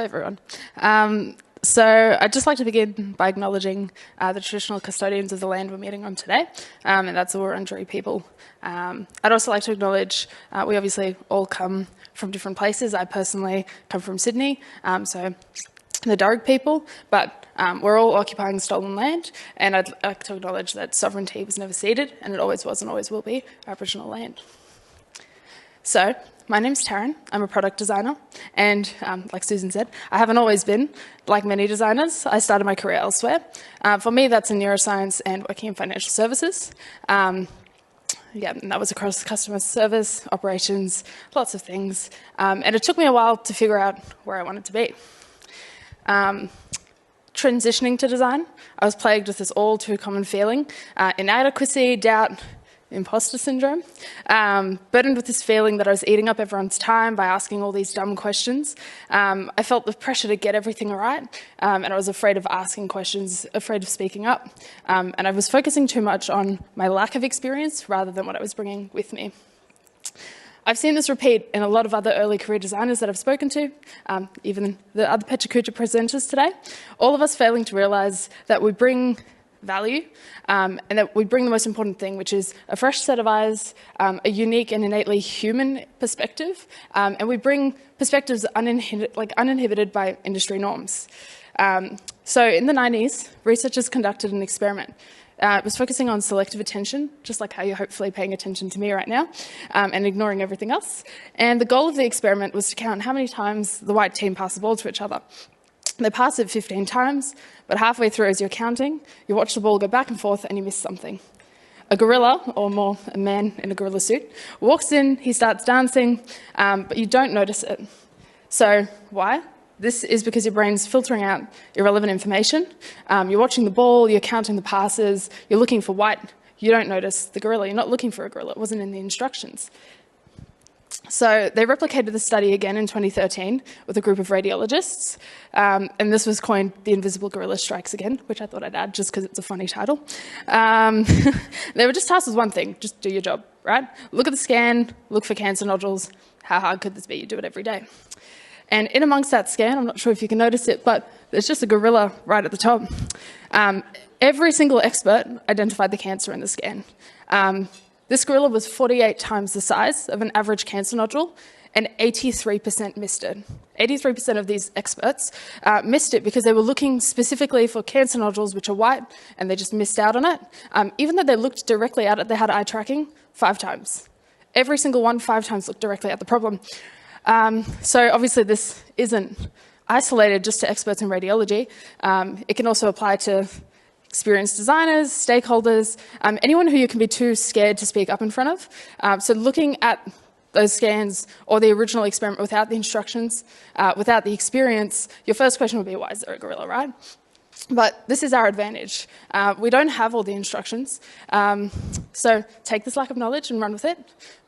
everyone. So I'd just like to begin by acknowledging the traditional custodians of the land we're meeting on today, and that's the Wurundjeri people. I'd also like to acknowledge we obviously all come from different places. I personally come from Sydney, so the Darug people, but we're all occupying stolen land, and I'd like to acknowledge that sovereignty was never ceded, and it always was and always will be Aboriginal land. So, my name's Taryn, I'm a product designer, and like Susan said, I haven't always been like many designers. I started my career elsewhere. For me, that's in neuroscience and working in financial services. And that was across customer service, operations, lots of things. And it took me a while to figure out where I wanted to be. Transitioning to design, I was plagued with this all too common feeling, inadequacy, doubt, imposter syndrome, burdened with this feeling that I was eating up everyone's time by asking all these dumb questions. I felt the pressure to get everything right, and I was afraid of asking questions, afraid of speaking up, and I was focusing too much on my lack of experience rather than what I was bringing with me. I've seen this repeat in a lot of other early career designers that I've spoken to, even the other Pecha Kucha presenters today, all of us failing to realise that we bring value, and that we bring the most important thing, which is a fresh set of eyes, a unique and innately human perspective, and we bring perspectives uninhibited by industry norms. So in the 90s, researchers conducted an experiment. It was focusing on selective attention, just like how you're hopefully paying attention to me right now, and ignoring everything else. And the goal of the experiment was to count how many times the white team passed the ball to each other. They pass it 15 times, but halfway through as you're counting, you watch the ball go back and forth and you miss something. A gorilla, or more a man in a gorilla suit, walks in, he starts dancing, but you don't notice it. So why? This is because your brain's filtering out irrelevant information. You're watching the ball, you're counting the passes, you're looking for white. You don't notice the gorilla. You're not looking for a gorilla. It wasn't in the instructions. So they replicated the study again in 2013 with a group of radiologists, and this was coined the Invisible Gorilla Strikes Again, which I thought I'd add just because it's a funny title. They were just tasked with one thing, just do your job, right? Look at the scan, look for cancer nodules. How hard could this be? You do it every day. And in amongst that scan, I'm not sure if you can notice it, but there's just a gorilla right at the top. Every single expert identified the cancer in the scan. This gorilla was 48 times the size of an average cancer nodule, and 83% missed it. 83% of these experts missed it because they were looking specifically for cancer nodules which are white, and they just missed out on it. Even though they looked directly at it, they had eye tracking 5 times. Every single one 5 times looked directly at the problem. So obviously this isn't isolated just to experts in radiology. It can also apply to experienced designers, stakeholders, anyone who you can be too scared to speak up in front of. So looking at those scans or the original experiment without the instructions, without the experience, your first question would be, why is there a gorilla, right? But this is our advantage. We don't have all the instructions. So take this lack of knowledge and run with it.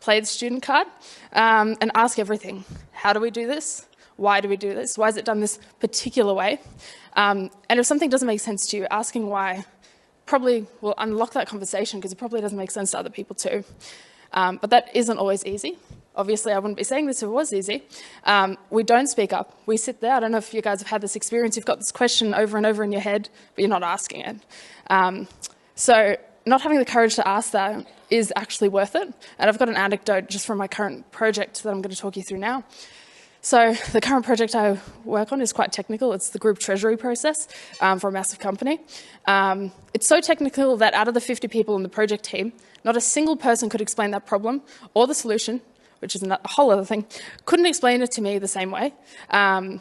Play the student card and ask everything. How do we do this? Why do we do this? Why is it done this particular way? And if something doesn't make sense to you, asking why probably will unlock that conversation because it probably doesn't make sense to other people too. But that isn't always easy. Obviously, I wouldn't be saying this if it was easy. We don't speak up. We sit there. I don't know if you guys have had this experience. You've got this question over and over in your head, but you're not asking it. So not having the courage to ask that is actually worth it. And I've got an anecdote just from my current project that I'm going to talk you through now. So the current project I work on is quite technical. It's the group treasury process for a massive company. It's so technical that out of the 50 people in the project team, not a single person could explain that problem or the solution, which is a whole other thing, couldn't explain it to me the same way. And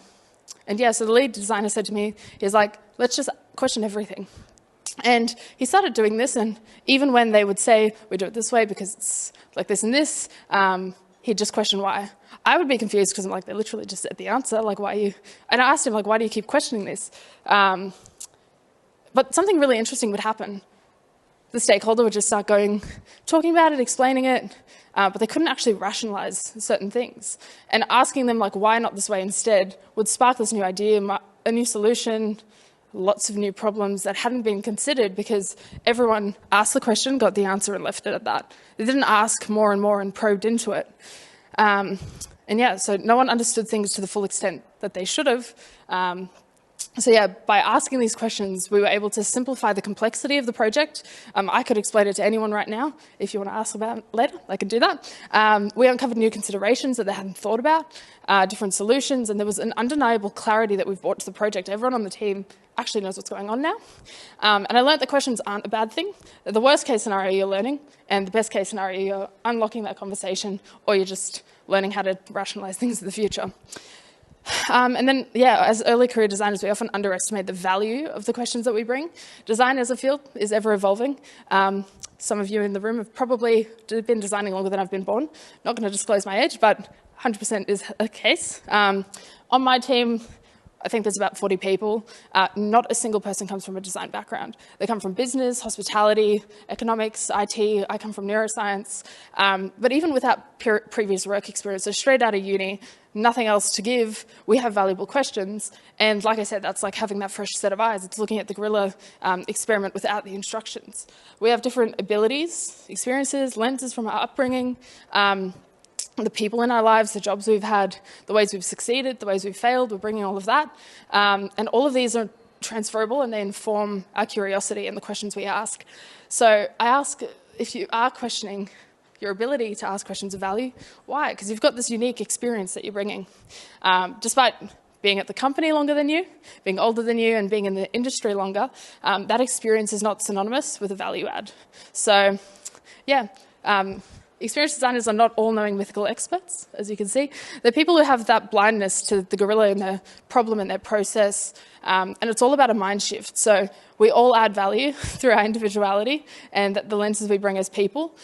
yeah, so the lead designer said to me, he's like, let's just question everything. And he started doing this, and even when they would say, we do it this way because it's like this and this, he'd just question why. I would be confused because I'm like, they literally just said the answer, like why are you... And I asked him, like, why do you keep questioning this? But something really interesting would happen. The stakeholder would just start talking about it, explaining it, but they couldn't actually rationalize certain things. And asking them, like, why not this way instead would spark this new idea, a new solution, lots of new problems that hadn't been considered because everyone asked the question, got the answer and left it at that. They didn't ask more and more and probed into it. And yeah, so no one understood things to the full extent that they should have. So yeah, by asking these questions, we were able to simplify the complexity of the project. I could explain it to anyone right now. If you want to ask about it later, I can do that. We uncovered new considerations that they hadn't thought about, different solutions, and there was an undeniable clarity that we've brought to the project. Everyone on the team actually knows what's going on now. And I learned that questions aren't a bad thing. The worst case scenario, you're learning, and the best case scenario, you're unlocking that conversation, or you're just learning how to rationalize things in the future. And then, yeah, as early career designers, we often underestimate the value of the questions that we bring. Design as a field is ever evolving. Some of you in the room have probably been designing longer than I've been born. Not going to disclose my age, but 100% is a case. On my team, I think there's about 40 people. Not a single person comes from a design background. They come from business, hospitality, economics, IT. I come from neuroscience. But even without previous work experience, so straight out of uni, nothing else to give, we have valuable questions. And like I said, that's like having that fresh set of eyes. It's looking at the gorilla experiment without the instructions. We have different abilities, experiences, lenses from our upbringing, the people in our lives, the jobs we've had, the ways we've succeeded, the ways we've failed, we're bringing all of that. And all of these are transferable and they inform our curiosity and the questions we ask. So I ask, if you are questioning your ability to ask questions of value, why? Because you've got this unique experience that you're bringing. Despite being at the company longer than you, being older than you, and being in the industry longer, that experience is not synonymous with a value add. So, yeah. Experienced designers are not all-knowing mythical experts, as you can see. They're people who have that blindness to the gorilla and their problem and their process, and it's all about a mind shift. So we all add value through our individuality and the lenses we bring as people.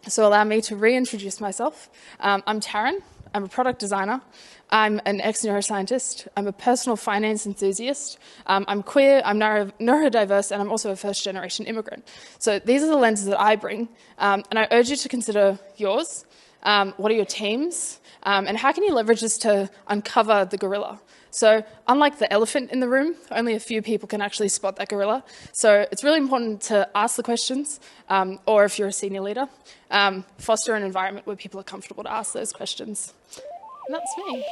So allow me to reintroduce myself. I'm Taryn. I'm a product designer. I'm an ex-neuroscientist. I'm a personal finance enthusiast. I'm queer, I'm neurodiverse, and I'm also a first-generation immigrant. So these are the lenses that I bring, and I urge you to consider yours. What are your teams? And how can you leverage this to uncover the gorilla? So unlike the elephant in the room, only a few people can actually spot that gorilla. So it's really important to ask the questions, or if you're a senior leader, foster an environment where people are comfortable to ask those questions. And that's me.